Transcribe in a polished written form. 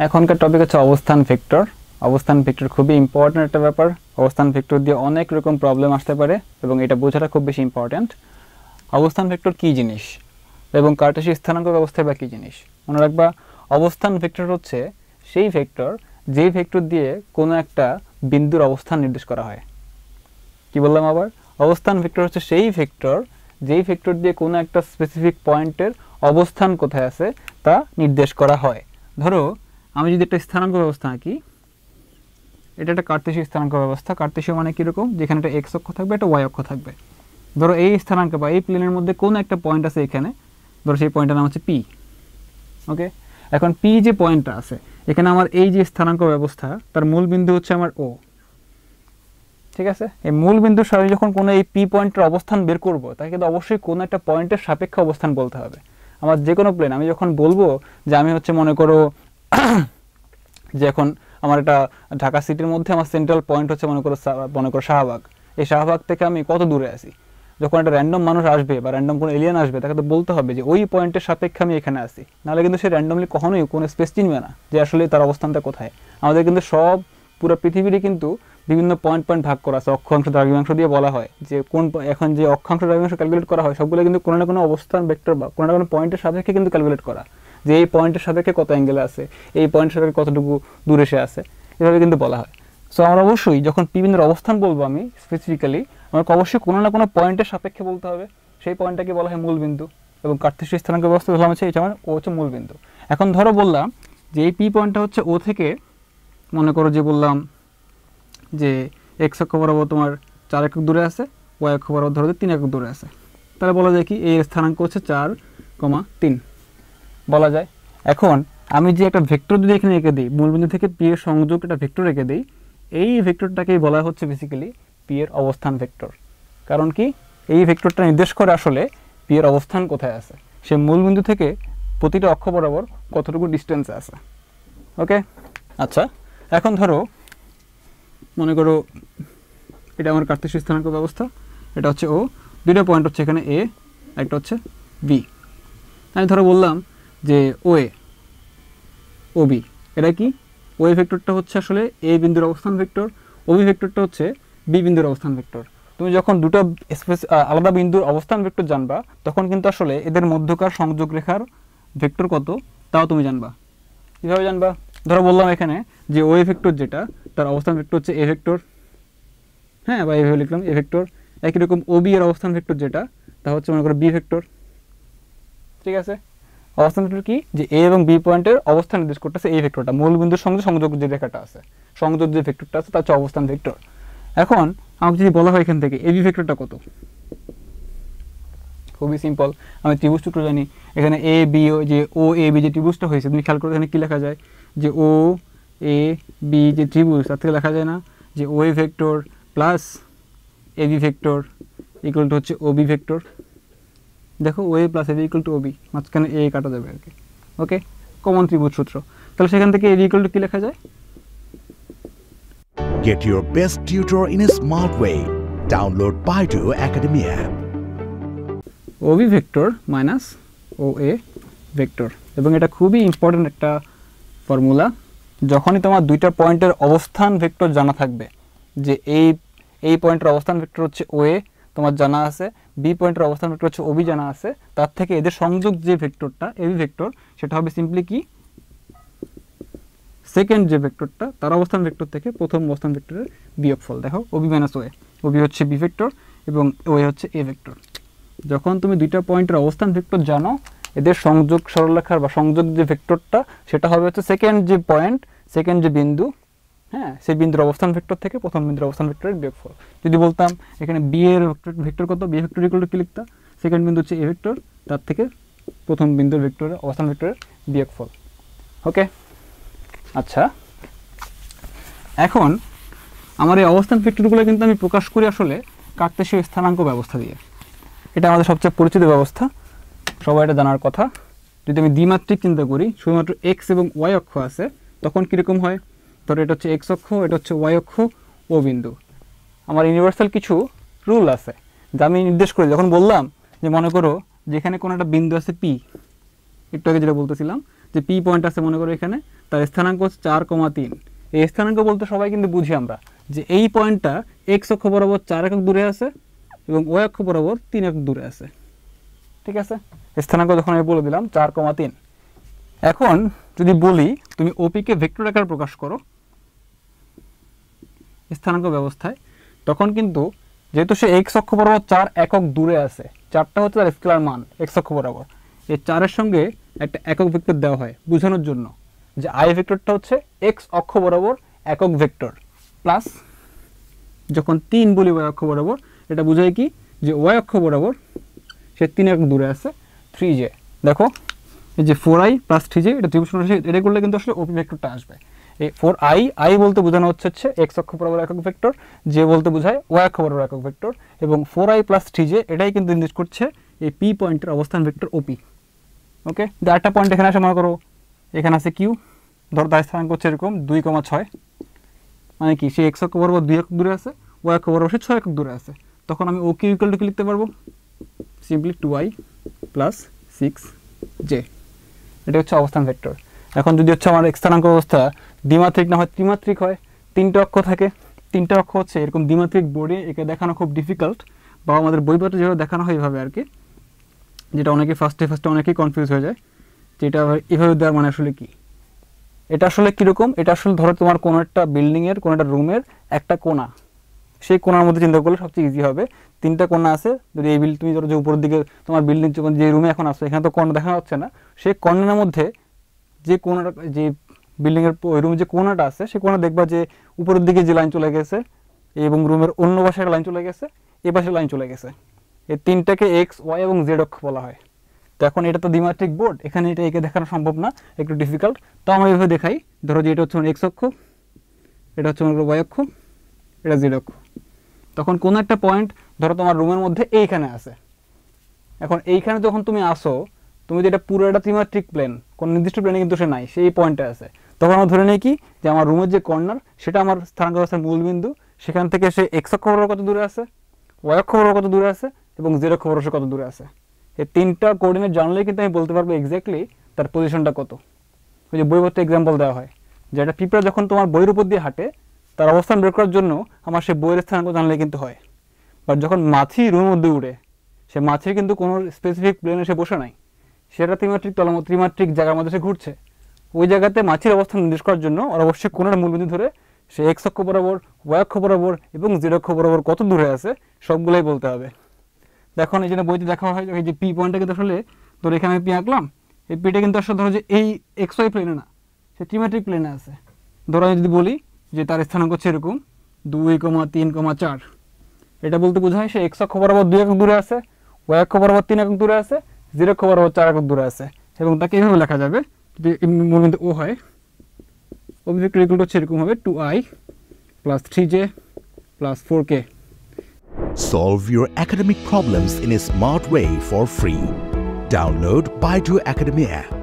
এখনকার টপিক হচ্ছে অবস্থান ভেক্টর। অবস্থান ভেক্টর খুবই ইম্পর্ট্যান্ট একটা ব্যাপার। অবস্থান ভেক্টর দিয়ে অনেক রকম প্রবলেম আসতে পারে এবং এটা বোঝাটা খুব বেশি ইম্পর্ট্যান্ট। অবস্থান ভেক্টর কী জিনিস এবং কার্টেসীয় স্থানাঙ্ক ব্যবস্থা বা কী জিনিস মনে রাখবা। অবস্থান ভেক্টর হচ্ছে সেই ভেক্টর যেই ভেক্টর দিয়ে কোনো একটা বিন্দুর অবস্থান নির্দেশ করা হয়। কি বললাম আবার? অবস্থান ভেক্টর হচ্ছে সেই ভেক্টর যেই ভেক্টর দিয়ে কোনো একটা স্পেসিফিক পয়েন্টের অবস্থান কোথায় আছে তা নির্দেশ করা হয়। ধরো আমি যদি একটা স্থানাঙ্ক ব্যবস্থা আঁকি, এটা একটা কার্তেশীয় স্থানাঙ্ক ব্যবস্থা। কার্তেশীয় মানে কীরকম? যেখানে একটা এক্স অক্ষ থাকবে, একটা ওয়াই অক্ষ থাকবে। ধরো এই স্থানাঙ্ক বা এই প্লেনের মধ্যে কোনো একটা পয়েন্ট আছে এখানে, ধরো সেই পয়েন্টের নাম হচ্ছে পি। ওকে, এখন পি যে পয়েন্টটা আছে এখানে আমার এই যে স্থানাঙ্ক ব্যবস্থা তার মূল বিন্দু হচ্ছে আমার ও। ঠিক আছে, এই মূল বিন্দুর সাথে যখন কোনো এই পি পয়েন্টের অবস্থান বের করব তাকে কিন্তু অবশ্যই কোনো একটা পয়েন্টের সাপেক্ষে অবস্থান বলতে হবে। আমার যে কোনো প্লেন আমি যখন বলবো যে আমি হচ্ছে মনে করো যে এখন আমার একটা ঢাকা সিটির মধ্যে আমার সেন্ট্রাল পয়েন্ট হচ্ছে মনে করো শাহবাগ। এই শাহবাগ থেকে আমি কত দূরে আছি, যখন একটা র্যান্ডম মানুষ আসবে বা র্যান্ডম কোনো এলিয়ান আসবে তাকে তো বলতে হবে যে ওই পয়েন্টের সাপেক্ষে আমি এখানে আছি, নাহলে কিন্তু সে র্যান্ডমলি কখনোই কোনো স্পেস চিনবে না যে আসলে তার অবস্থানটা কোথায়। আমাদের কিন্তু সব পুরো পৃথিবীরই কিন্তু বিভিন্ন পয়েন্ট ভাগ করা আছে, অক্ষাংশ দ্রাঘিমাংশ দিয়ে বলা হয় যে কোন এখন যে অক্ষাংশ দ্রাঘিমাংশ ক্যালকুলেট করা হয় সবগুলো কিন্তু কোনো না কোনো অবস্থান ভেক্টর বা কোনো না কোনো পয়েন্টের সাপেক্ষে কিন্তু ক্যালকুলেট করা, যে এই পয়েন্টের সাপেক্ষে কত অ্যাঙ্গেলে আছে, এই পয়েন্টের সাপেক্ষে কতটুকু দূরে সে আছে, এভাবে কিন্তু বলা হয়। সো আমরা অবশ্যই যখন বিন্দুর অবস্থান বলবো আমি স্পেসিফিক্যালি আমাকে অবশ্যই কোনো না কোনো পয়েন্টের সাপেক্ষে বলতে হবে। সেই পয়েন্টটাকে বলা হয় মূল বিন্দু এবং কার্তেশীয় স্থানাঙ্ক ব্যবস্থা ধরলাম হচ্ছে এটা আমার ও হচ্ছে মূল বিন্দু। এখন ধরো বললাম যে এই পি পয়েন্টটা হচ্ছে ও থেকে মনে করো যে বললাম যে এক্স অক্ষ বরাবর তোমার 4 একক দূরে আছে, ওয়াই অক্ষ বরাবর ধরো 3 একক দূরে আছে, তাহলে বলা যায় কি এই স্থানাঙ্ক হচ্ছে 4,3 বলা যায়। এখন আমি যে একটা ভেক্টর যদি এখানে রেখে দিই, মূলবিন্দু থেকে পি এর সংযোগ একটা ভেক্টর রেখে দিই, এই ভেক্টরটাকেই বলা হচ্ছে বেসিক্যালি পি এর অবস্থান ভেক্টর। কারণ কি এই ভেক্টরটা নির্দেশ করে আসলে পি এর অবস্থান কোথায় আছে, সে মূলবিন্দু থেকে প্রতিটা অক্ষ বরাবর কতটুকু ডিস্টেন্সে আছে। ওকে, আচ্ছা এখন ধরো মনে করো এটা আমার কার্তেশীয় স্থানাঙ্ক ব্যবস্থা, এটা হচ্ছে ও, দুইটা পয়েন্ট হচ্ছে এখানে এ, একটা হচ্ছে বি। আমি ধরো বললাম যে ওএ ও বি, এটা কি? ওএ ভেক্টরটা হচ্ছে আসলে এ বিন্দুর অবস্থান ভেক্টর, ওবি ভেক্টরটা হচ্ছে বি বিন্দুর অবস্থান ভেক্টর। তুমি যখন দুটো আলাদা বিন্দুর অবস্থান ভেক্টর জানবা তখন কিন্তু আসলে এদের মধ্যকার সংযোগ রেখার ভেক্টর কত তাও তুমি জানবা। কীভাবে জানবা? ধরো বললাম এখানে যে ওএ ভেক্টর যেটা তার অবস্থান ভেক্টর হচ্ছে এ ভেক্টর, হ্যাঁ, বা এইভাবে লিখলাম এ ভেক্টর। একই রকম ওবি এর অবস্থান ভেক্টর যেটা তা হচ্ছে মনে করো বি ভেক্টর। ঠিক আছে, অবস্থান ভেক্টর কি? যে এ এবং বি পয়েন্টের অবস্থান নির্দেশ করতেছে এই ভেক্টরটা, মূল বিন্দুর সঙ্গে সংযোগ যে রেখাটা আছে, সংযোগ যে ভেক্টরটা আছে তা হচ্ছে অবস্থান ভেক্টর। এখন আমাকে যদি বলা হয় এখান থেকে এ বি ভেক্টরটা কত, খুবই সিম্পল, আমি ত্রিভুজ সূত্র জানি। এখানে এ বি যে ও এ বি যে ত্রিভুজটা হয়েছে তুমি খেয়াল করে এখানে কী লেখা যায়, যে ও এ বি যে ত্রিভুজ তার থেকে লেখা যায় না যে O A vector plus A B vector equal to হচ্ছে ও বি ভেক্টর। দেখো O A plus A B equal to O B, মাঝখানে এ কাটা যাবে আর কি। ওকে, কমন ত্রিভুজ সূত্র। তাহলে সেখান থেকে এ বি ইকুয়াল টু কী লেখা যায়? Get your best tutor in a smart way. Download Baidu Academy app. O B vector minus O A vector, এবং এটা খুবই ইম্পর্ট্যান্ট একটা ফর্মুলা। যখনই তোমার দুইটা পয়েন্টের অবস্থান ভেক্টর জানা থাকবে, যে এই পয়েন্টের অবস্থান ভেক্টর হচ্ছে ও এ তোমার জানা আছে, বি পয়েন্টের অবস্থান ভেক্টর হচ্ছে ও বি জানা আছে, তার থেকে এদের সংযোগ যে ভেক্টরটা এ বি ভেক্টর সেটা হবে সিম্পলি কি সেকেন্ড যে ভেক্টরটা তার অবস্থান ভেক্টর থেকে প্রথম অবস্থান ভেক্টরের বিয়োগফল। দেখো ও বি মাইনাস ও এ, ও বি হচ্ছে বি ভেক্টর এবং ও এ হচ্ছে এ ভেক্টর। যখন তুমি দুইটা পয়েন্টের অবস্থান ভেক্টর জানো, এদের সংযোগ সরলরেখার বা সংযোগ যে ভেক্টরটা সেটা হবে হচ্ছে সেকেন্ড যে পয়েন্ট, সেকেন্ড যে বিন্দু, হ্যাঁ, সেই বিন্দুর অবস্থান ভেক্টর থেকে প্রথম বিন্দুর অবস্থান ভেক্টরের বিয়োগফল। যদি বলতাম এখানে বি এর ভেক্টর কত, বি ভেক্টর ইকুয়াল টু কি লিখতা, সেকেন্ড বিন্দু হচ্ছে এ ভেক্টর, তার থেকে প্রথম বিন্দুর ভেক্টরের অবস্থান ভেক্টরের বিয়োগফল। ওকে, আচ্ছা এখন আমার এই অবস্থান ভেক্টরগুলো কিন্তু আমি প্রকাশ করি আসলে কার্তেশীয় স্থানাঙ্ক ব্যবস্থা দিয়ে। এটা আমাদের সবচেয়ে পরিচিত ব্যবস্থা, সবাই এটা জানার কথা। যদি আমি দ্বিমাত্রিক চিন্তা করি, শুধুমাত্র এক্স এবং ওয়াই অক্ষ আছে, তখন কীরকম হয়? ধরো এটা হচ্ছে এক্স অক্ষ, এটা হচ্ছে ওয়াই অক্ষ, ও বিন্দু। আমার ইউনিভার্সাল কিছু রুল আছে যা আমি নির্দেশ করি। যখন বললাম যে মনে করো যেখানে কোনো একটা বিন্দু আছে পি, একটু আগে যেটা বলতেছিলাম যে পি পয়েন্ট আছে মনে করো এখানে, তার স্থানাঙ্ক হচ্ছে 4,3। এই স্থানাঙ্ক বলতে সবাই কিন্তু বুঝি আমরা যে এই পয়েন্টটা এক্স অক্ষ বরাবর 4 একক দূরে আছে এবং ওয়াই অক্ষ বরাবর 3 একক দূরে আছে। ঠিক আছে, স্থানাঙ্ক যখন আমি বলে দিলাম 4,3। এখন যদি বলি তুমি ওপিকে ভেক্টর আকারে প্রকাশ করো স্থানাঙ্ক ব্যবস্থায়, তখন কিন্তু যেহেতু সে এক্স অক্ষ বরাবর 4 একক দূরে আছে, 4টা হচ্ছে তার স্কেলার মান এক্স অক্ষ বরাবর, এই 4-এর সঙ্গে একটা একক ভেক্টর দেওয়া হয় বোঝানোর জন্য যে আই ভেক্টরটা হচ্ছে এক্স অক্ষ বরাবর একক ভেক্টর, প্লাস যখন 3 বলি ওয়াই অক্ষ বরাবর, এটা বোঝায় কি যে ওয়াই অক্ষ বরাবর সে 3 একক দূরে আছে 3j। দেখো এই যে 4i প্লাস 3j, এটা ত্রিভুজ রাশি, এটা করলে কিন্তু আসলে ওপি ভেক্টরটা আসবে। এই 4i বলতে বোঝানো হচ্ছে এক্স অক্ষ বরাবর একক ভেক্টর, যে বলতে বোঝায় ওয়াই অক্ষ বরাবর একক ভেক্টর, এবং 4i প্লাস 3j এটাই কিন্তু ইন্ডিকেট করছে এই পি পয়েন্টের অবস্থান ভেক্টর ওপি। ওকে, আরেকটা পয়েন্ট এখানে আসে, মনে করো এখানে আছে কিউ, ধরো তার স্থানাঙ্ক হচ্ছে এরকম 2,6, মানে কি সে এক্স অক্ষ বরাবর 2 একক দূরে আছে, ওয়াই অক্ষ বরাবর সে 6 একক দূরে আছে। তখন আমি ও কিউ ইকুয়াল টু কি লিখতে পারবো, সিম্পলি 2i প্লাস 6j, এটা হচ্ছে অবস্থান ভেক্টর। এখন যদি হচ্ছে আমার স্থানাঙ্ক অবস্থা দ্বিমাত্রিক না হয় ত্রিমাত্রিক হয়, 3টে অক্ষ থাকে, 3টে অক্ষ হচ্ছে এরকম দ্বিমাত্রিক বোর্ডে একে দেখানো খুব ডিফিকাল্ট, বা আমাদের বইপত্রে যেভাবে দেখানো হয় এইভাবে আর কি, যেটা অনেকে ফার্স্টে অনেকেই কনফিউজ হয়ে যায় যে এটা এভাবে দেওয়ার মানে আসলে কি। এটা আসলে কীরকম, এটা আসলে ধরো তোমার কোনো একটা বিল্ডিংয়ের কোনো একটা রুমের একটা কোণা, সেই কোণার মধ্যে চিন্তা করলে সবচেয়ে ইজি হবে। 3টা কোণা আছে, যদি এই তুমি ধরো যে উপরের দিকে তোমার বিল্ডিং যে রুমে এখন আসো, এখানে তো কোণা দেখা যাচ্ছে না, সেই কর্নারের মধ্যে যে কোণাটা, যে বিল্ডিংয়ের ওই রুমে যে কোণাটা আছে, সেই কোণা দেখবা যে উপরের দিকে যে লাইন চলে গেছে এবং রুমের অন্য পাশে একটা লাইন চলে গেছে, এই পাশে লাইন চলে গেছে, এই 3টাকে এক্স ওয়াই এবং জেড অক্ষ বলা হয়। তো এখন এটা তো দ্বিমাত্রিক বোর্ড, এখানে এটা একে দেখানো সম্ভব না, একটু ডিফিকাল্ট। তো আমরা এইভাবে দেখাই, ধরো যে এটা হচ্ছে এক্স অক্ষ, এটা হচ্ছে ওয়াই অক্ষ, এটা জেড অক্ষ। তখন কোনো একটা পয়েন্ট ধরো তোমার রুমের মধ্যে এইখানে আছে, এখন এইখানে যখন তুমি আসো, তুমি যেটা পুরো একটা ত্রিমাত্রিক প্লেন, কোনো নির্দিষ্ট প্লেনে কিন্তু সে নাই, সেই পয়েন্টে আছে, তখন আমরা ধরে নিই কি যে আমার রুমের যে কর্নার সেটা আমার স্থানাঙ্ক ব্যবস্থার মূলবিন্দু, সেখান থেকে সে এক্স অক্ষ বরাবর কত দূরে আছে, ওয়াই অক্ষ বরাবর কত দূরে আছে এবং জেড অক্ষ বরাবর কত দূরে আছে। এই 3টা কোঅর্ডিনেট জানলেই কিন্তু আমি বলতে পারবো এক্স্যাক্টলি তার পজিশনটা কত। ওই যে বইপত্রে এক্সাম্পল দেওয়া হয় যে একটা পিঁপড়া যখন তোমার বইয়ের উপর দিয়ে হাঁটে, তার অবস্থান বের করার জন্য আমার সে বইয়ের স্থানাঙ্ক জানলে কিন্তু হয়। বাট যখন মাছি রুমের মধ্যে উড়ে, সে মাছির কিন্তু কোনো স্পেসিফিক প্লেনে সে বসে নাই, সেটা ত্রিমাত্রিক জায়গার মধ্যে সে ঘুরছে, ওই জায়গাতে মাছির অবস্থান নির্দেশ করার জন্য ওর অবশ্যই কোনো একটা মূলবিন্দু ধরে সে এক্স অক্ষ বরাবর, ওয়াই অক্ষ বরাবর এবং জেড অক্ষ বরাবর কত দূরে আছে সবগুলোই বলতে হবে। দেখুন এই জন্য বইতে দেখা হয় এই যে পি পয়েন্টটা কিন্তু আসলে ধরো এখানে পি আঁকলাম, এই পিটা কিন্তু আসলে ধরো যে এই এক্স ওয়াই প্লেনে না, সে ত্রিমাত্রিক প্লেনে আছে। ধরো আমি যদি বলি যে তার স্থানাঙ্ক হচ্ছে এরকম 2,3,4, এটা বলতে বোঝায় সে এক্স অক্ষ বরাবর 2 একক দূরে আছে, ওয়াই অক্ষ বরাবর 3 একক দূরে আছে, জেড অক্ষ বরাবর 4 একক দূরে আছে। এবং তাকে এইভাবে লেখা যাবে যদি মূলবিন্দু ও হয়, অভিভেক্টর ইকুয়াল হচ্ছে এরকম হবে 2i plus 3j plus 4k. Solve your academic problems in a smart way for free. Download Baidu Academy app.